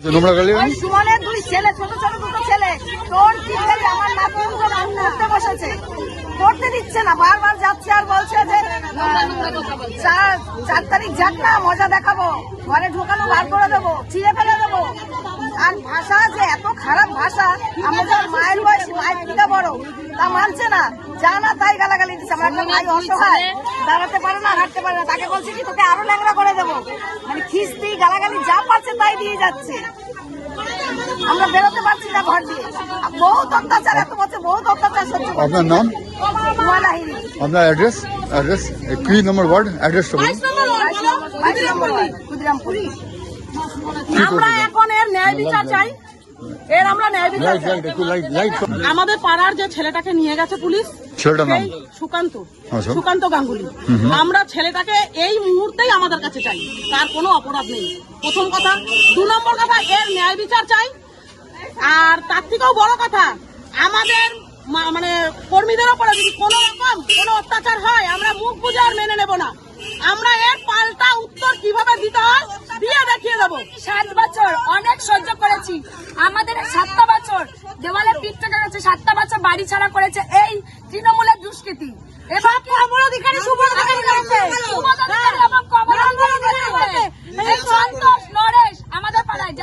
সুমনের দুই ছেলে, ছোট ছোট দুটো ছেলে তোর টিকারি আমার নাতনিকে পড়তে বসেছে, পড়তে দিচ্ছে না, বারবার যাচ্ছে আর বলছে যে 4 তারিখ যাক না, মজা দেখাবো, ঘরে ঢোকানো বার করে দেবো, ছিঁড়ে ফেলে দেবো। আর ভাষা যে এত খারাপ ভাষা, আমাদের মায়ের বয়সী, মায়ের থেকে বড়, তা মানছে না, যা না তাই গালাগালি দিচ্ছে। আমার একটা ভাই অসহায়, দাঁড়াতে পারে না, হাঁটতে পারে না, তাকে বলছে কি তোকে আরো ল্যাংড়া করে দেবো, মানে খিস্তি গালাগালি যা পাচ্ছে তাই দিয়ে যাচ্ছে। আমরা বেরোতে পারছি না ঘর দিয়ে, বহুত অত্যাচার, এত বছর বহুত অত্যাচার সহ্য করছি। আপনার নাম? আপনার অ্যাড্রেস? কি নম্বর ওয়ার্ড অ্যাড্রেস? আমরা এখন এর ন্যায় বিচার চাই, এর আমরা ন্যায় বিচার চাই। আমাদের পাড়ার যে ছেলেটাকে নিয়ে গেছে পুলিশ, সুকান্ত গাঙ্গুলি, আমরা ছেলেটাকে এই মুহূর্তেই আমাদের কাছে চাই, তার কোনো অপরাধ নেই, প্রথম কথা। 2 নম্বর কথা, এর ন্যায় বিচার চাই। আর তার থেকেও বড় কথা, আমাদের মানে কর্মীদের ওপরে যদি কোনো রকম কোনো অত্যাচার হয়, আমরা মুখ বুঝে আর মেনে নেব না। আমরা এর পাল্টা উত্তর কিভাবে দিতে হয় দিয়ে দেখিয়ে দেবো। 7 বছর অনেক সহ্য করেছি, আমাদের 7টা বছর দেওয়ালে পিঠ থেকে গেছে, 7টা বছর বাড়ি ছাড়া করেছে এই তৃণমূলের দুষ্কৃতি। এবার কমল অধিকারী, শুভর অধিকারী করেছে, এবং কমল অধিকারী, সন্তোষ, নরেশ আমাদের পাড়ায়,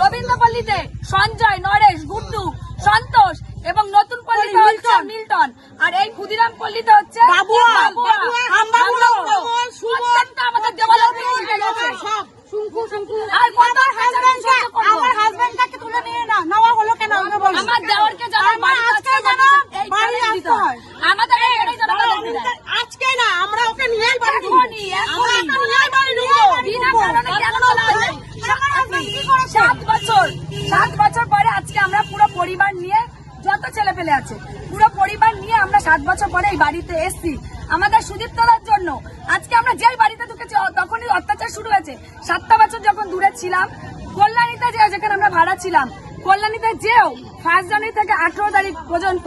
রবীন্দ্রপল্লীতে সঞ্জয়, নরেশ, গুড্ডু, সন্তোষ, এবং নতুন পল্লীতে হচ্ছে মিল্টন, আর এই ক্ষুদিরাম পল্লীতে হচ্ছে আমাদের দেওয়ালের পিঠ থেকে গেছে। আর আমার হাজবেন্ডটাকে তুলে নিয়ে নেওয়া হলো কেন? আমার দেওয়ারকে জানার আমাদের আজকে না, আমরা ওকে নিয়ে বাড়ি ঢুকবো। 7 বছর পরে আজকে আমরা পুরো পরিবার নিয়ে, যত ছেলে পেলে আছে পুরো পরিবার নিয়ে আমরা 7 বছর পরে এই বাড়িতে এসছি আমাদের সুদীপ্তদার জন্য। আজকে আমরা যেই বাড়িতে ঢুকেছি তখনই অত্যাচার শুরু হয়েছে। 7টা বছর যখন দূরে ছিলাম, কল্যাণীতে যেখানে আমরা ভাড়া ছিলাম, কল্যাণীতে যেও 1 জানুয়ারি থেকে 18 তারিখ পর্যন্ত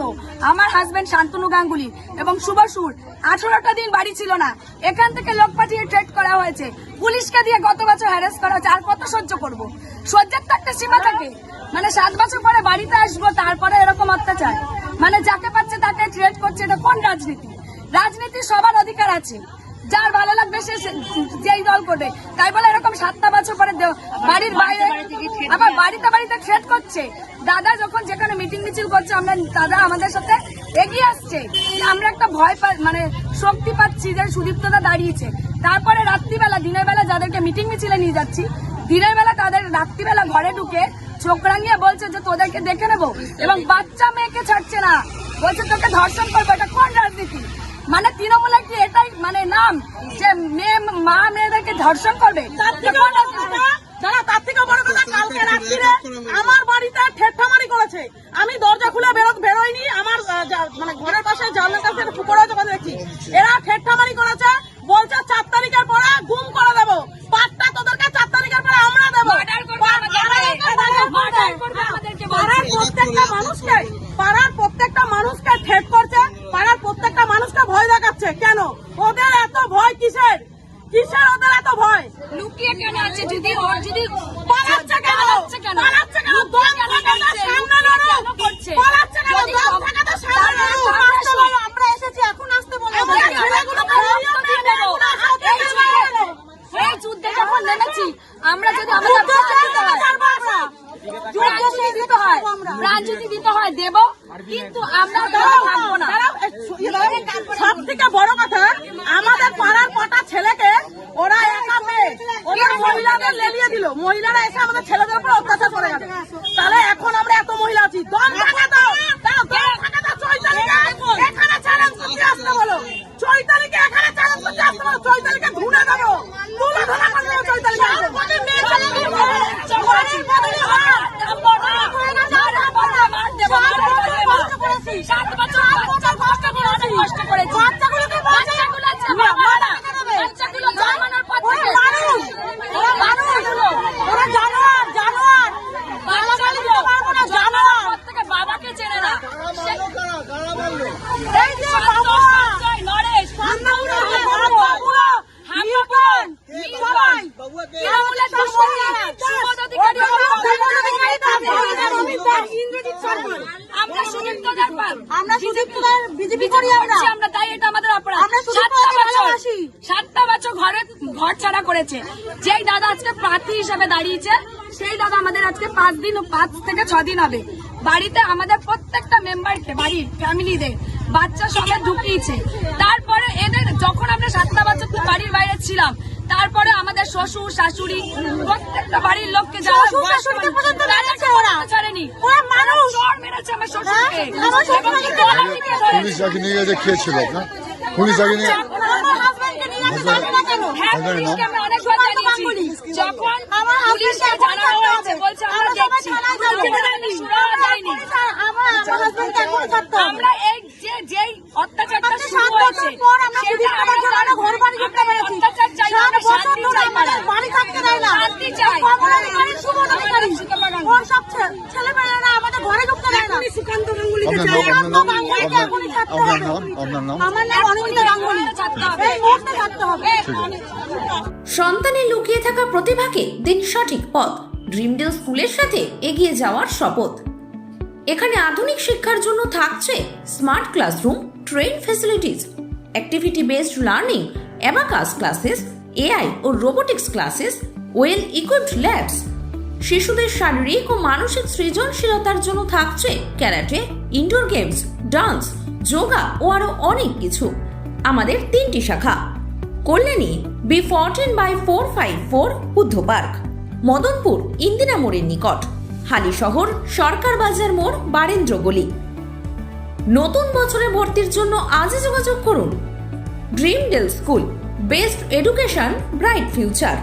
আমার হাজবেন্ড শান্তনু গাঙ্গুলি এবং শুভসুর 18টা দিন বাড়ি ছিল না। এখান থেকে লোক পাঠিয়ে ট্রেড করা হয়েছে, পুলিশকে দিয়ে গত বছর হ্যারাস করা হয়েছে। আর কত সহ্য করবো? সহ্যের তো একটা সীমা থাকে। মানে 7 বছর পরে বাড়িতে আসবো, তারপরে এরকম অত্যাচার, মানে যাকে পাচ্ছে তাকে ট্রেড করছে। এটা কোন রাজনীতি? রাজনীতি সবার অধিকার আছে, যার ভালো লাগবে সে যেই দল করবে। তাই বলে এরকম 7টা বছর পরে বাড়ির বাইরে আবার বাড়িতে ট্রেড করছে। দাদা যখন যেখানে মিটিং মিছিল করছে, আমরা দাদা আমাদের সাথে এগিয়ে আসছে, আমরা একটা ভয় মানে শক্তি পাচ্ছি যে সুদীপ্তদা দাঁড়িয়েছে। তারপরে রাত্রিবেলা, দিনের বেলা যাদেরকে মিটিং মিছিলে নিয়ে যাচ্ছি, দিনের বেলা তাদের রাত্রিবেলা ঘরে ঢুকে চোখ রাঙিয়ে বলছে যে তোদেরকে দেখে নেবো, এবং বাচ্চা মেয়েকে ছাড়ছে না, বলছে তোকে ধর্ষণ করবো। এটা কোন রাজনীতি? মানে তৃণমূলের কি এটাই মানে নাম যে মা মেয়েদেরকে ধর্ষণ করবে? তার থেকে বড় কথা, কালকে রাত্রিরে আমার বাড়িতে ঠেট্টামারি করেছে। আমি দরজা খুলে বেরোয়নি, আমার মানে ঘরের পাশে জানলার কাছে পুকুর হয়েছে, দেখছি এরা ঠেট্টামারি করেছে। বলছে 4 তারিখের পরে গুম করে দেবো, পাটটা তোদেরকে 4 তারিখের পরে আমরা দেবো। পাড়ার প্রত্যেকটা মানুষকে ঠেট করছে, পাড়ার প্রত্যেকটা মানুষকে ভয় দেখাচ্ছে। কেন ওদের এত ভয়? কিসের ওদের এত ভয়? লুকিয়ে কেন আছে? যদি পালাচ্ছে কেন? আমরা এসেছি, এখন আসতে বলো। এই যুদ্ধে যখন নেমেছি আমরা, যদি আমাদের প্রাণ যদি দিতে হয় দেব, কিন্তু আমরা থাকবো না। সব থেকে বড় কথা, আমাদের পাড়ার কটা ছেলেকে ওরা একা মেয়ে, ওরা মহিলাদের লেলিয়ে দিল। মহিলারা এসে আমাদের ছেলেদের উপর অত্যাচার করে গেছে। তাহলে এখন আমরা এত মহিলা আছি, দম থাকে তো চৈতালিকে এখানে চ্যালেঞ্জ করতে আসতে বলো, চৈতালিকে এখানে চ্যালেঞ্জ করতে আসতে বলো, চৈতালিকে ধুনে দেবো, তুলে ধরা করে দেবো চৈতালিকে। বাবাকে চেনে না, এই যে আমরা সুদীপ্তদার আমরা সুদীপ্তদার বিজেপি করি আমরা। আমরা তাই এটা আমাদের অপরাধ। আমরা সুদীপ্তদাকে ভালোবাসি। 7টা বছর ঘর ছাড়া করেছে। যেই দাদা আজকে প্রার্থী হিসেবে দাঁড়িয়েছে সেই দাদা আমাদের আজকে 5 থেকে 6 দিন হবে। বাড়িতে আমাদের প্রত্যেকটা মেম্বারকে, বাড়ির ফ্যামিলিদের বাচ্চা সঙ্গে ঢুকিয়েছে। তারপরে এদের যখন আমরা 7টা বছর বাড়ির বাইরে ছিলাম, তারপরে আমাদের শ্বশুর শাশুড়ি প্রত্যেকটা বাড়ির লোককে যারা ছাড়েনি, চড় মেরেছে আমার শ্বশুরকে। পুলিশ যাকে নিয়ে গেছে খেয়েছিল আপনার, পুলিশ যাকে নিয়ে হ্যাঁ, পুলিশকে আমরা অনেকবার জানিয়েছি। যখন পুলিশকে জানানো হয়েছে বলছে আমরা দেখছি, শোনা যায়নি। আমরা এই যেই অত্যাচারটা শুরু হয়েছে সেটা আমরা অত্যাচার চাই না, আমরা শান্তি চাই, শান্তি চাই। আপনার নাম? সন্তানের লুকিয়ে থাকা প্রতিভাকে দিন সঠিক পথ। ড্রিমডেল স্কুলের সাথে এগিয়ে যাওয়ার শপথ। এখানে আধুনিক শিক্ষার জন্য থাকছে smart classroom, train facilities, activity based learning, abacus classes, AI ও robotics classes, well equipped labs. শিশুদের শারীরিক ও মানসিক সৃজনশীলতার জন্য থাকছে karate, indoor games, dance, yoga ও আরো অনেক কিছু। আমাদের 3টি শাখা: কল্যাণী B14/454 বুদ্ধ পার্ক, মদনপুর ইন্দিরা মোড়ের নিকট, হালিশহর সরকার বাজার মোড় বারেন্দ্র গলি। নতুন বছরে ভর্তির জন্য আজই যোগাযোগ করুন। Dreamdale school, best education, bright future.